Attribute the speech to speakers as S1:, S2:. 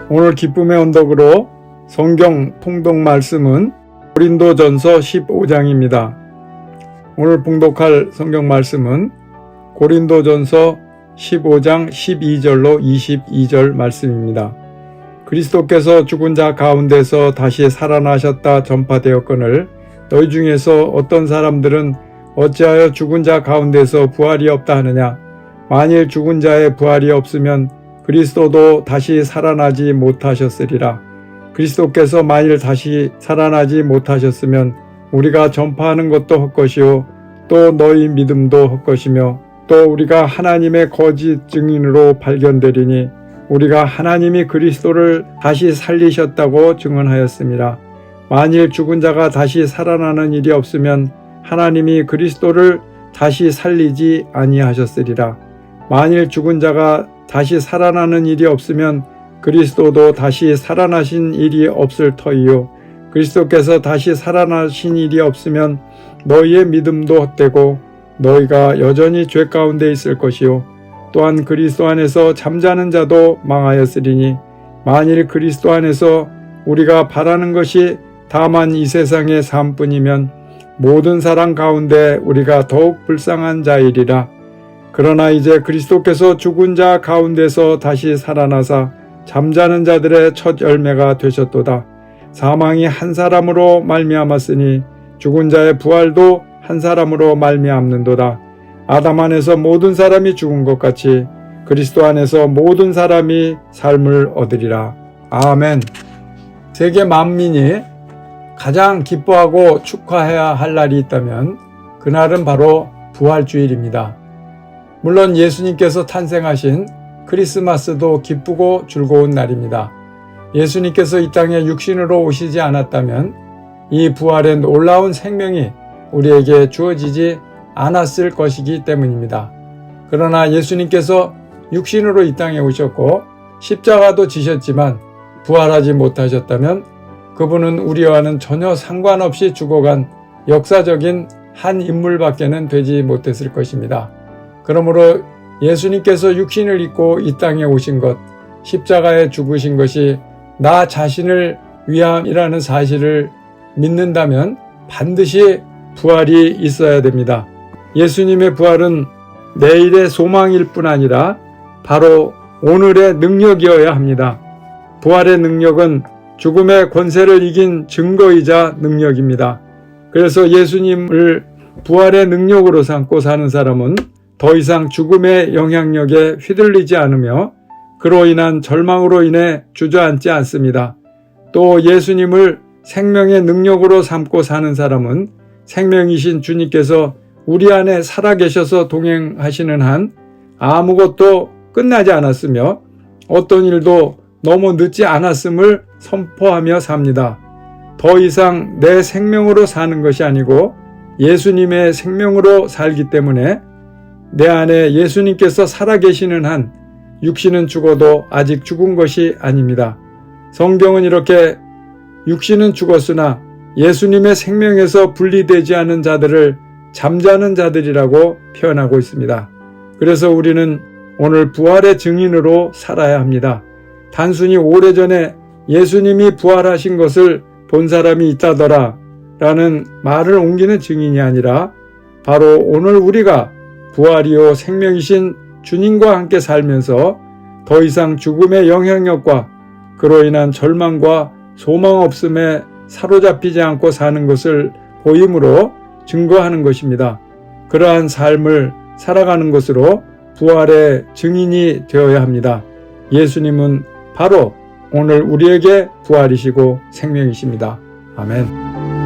S1: 오늘 기쁨의 언덕으로 성경 통독 말씀은 고린도전서 15장입니다. 오늘 봉독할 성경 말씀은 고린도전서 15장 12절로 22절 말씀입니다. 그리스도께서 죽은 자 가운데서 다시 살아나셨다 전파되었거늘 너희 중에서 어떤 사람들은 어찌하여 죽은 자 가운데서 부활이 없다 하느냐. 만일 죽은 자의 부활이 없으면 그리스도도 다시 살아나지 못하셨으리라. 그리스도께서 만일 다시 살아나지 못하셨으면 우리가 전파하는 것도 헛것이요 또 너희 믿음도 헛것이며 또 우리가 하나님의 거짓 증인으로 발견되리니 우리가 하나님이 그리스도를 다시 살리셨다고 증언하였습니다. 만일 죽은 자가 다시 살아나는 일이 없으면 하나님이 그리스도를 다시 살리지 아니하셨으리라. 만일 죽은 자가 다시 살아나는 일이 없으면 그리스도도 다시 살아나신 일이 없을 터이요. 그리스도께서 다시 살아나신 일이 없으면 너희의 믿음도 헛되고 너희가 여전히 죄 가운데 있을 것이요. 또한 그리스도 안에서 잠자는 자도 망하였으리니 만일 그리스도 안에서 우리가 바라는 것이 다만 이 세상의 삶뿐이면 모든 사람 가운데 우리가 더욱 불쌍한 자이리라. 그러나 이제 그리스도께서 죽은 자 가운데서 다시 살아나사 잠자는 자들의 첫 열매가 되셨도다. 사망이 한 사람으로 말미암았으니 죽은 자의 부활도 한 사람으로 말미암는도다. 아담 안에서 모든 사람이 죽은 것 같이 그리스도 안에서 모든 사람이 삶을 얻으리라. 아멘. 세계 만민이 가장 기뻐하고 축하해야 할 날이 있다면 그날은 바로 부활주일입니다. 물론 예수님께서 탄생하신 크리스마스도 기쁘고 즐거운 날입니다. 예수님께서 이 땅에 육신으로 오시지 않았다면 이 부활의 놀라운 생명이 우리에게 주어지지 않았을 것이기 때문입니다. 그러나 예수님께서 육신으로 이 땅에 오셨고 십자가도 지셨지만 부활하지 못하셨다면 그분은 우리와는 전혀 상관없이 죽어간 역사적인 한 인물밖에는 되지 못했을 것입니다. 그러므로 예수님께서 육신을 입고 이 땅에 오신 것, 십자가에 죽으신 것이 나 자신을 위함이라는 사실을 믿는다면 반드시 부활이 있어야 됩니다. 예수님의 부활은 내일의 소망일 뿐 아니라 바로 오늘의 능력이어야 합니다. 부활의 능력은 죽음의 권세를 이긴 증거이자 능력입니다. 그래서 예수님을 부활의 능력으로 삼고 사는 사람은 더 이상 죽음의 영향력에 휘둘리지 않으며 그로 인한 절망으로 인해 주저앉지 않습니다. 또 예수님을 생명의 능력으로 삼고 사는 사람은 생명이신 주님께서 우리 안에 살아계셔서 동행하시는 한 아무것도 끝나지 않았으며 어떤 일도 너무 늦지 않았음을 선포하며 삽니다. 더 이상 내 생명으로 사는 것이 아니고 예수님의 생명으로 살기 때문에 내 안에 예수님께서 살아계시는 한 육신은 죽어도 아직 죽은 것이 아닙니다. 성경은 이렇게 육신은 죽었으나 예수님의 생명에서 분리되지 않은 자들을 잠자는 자들이라고 표현하고 있습니다. 그래서 우리는 오늘 부활의 증인으로 살아야 합니다. 단순히 오래전에 예수님이 부활하신 것을 본 사람이 있다더라 라는 말을 옮기는 증인이 아니라 바로 오늘 우리가 부활이요 생명이신 주님과 함께 살면서 더 이상 죽음의 영향력과 그로 인한 절망과 소망 없음에 사로잡히지 않고 사는 것을 보임으로 증거하는 것입니다. 그러한 삶을 살아가는 것으로 부활의 증인이 되어야 합니다. 예수님은 바로 오늘 우리에게 부활이시고 생명이십니다. 아멘.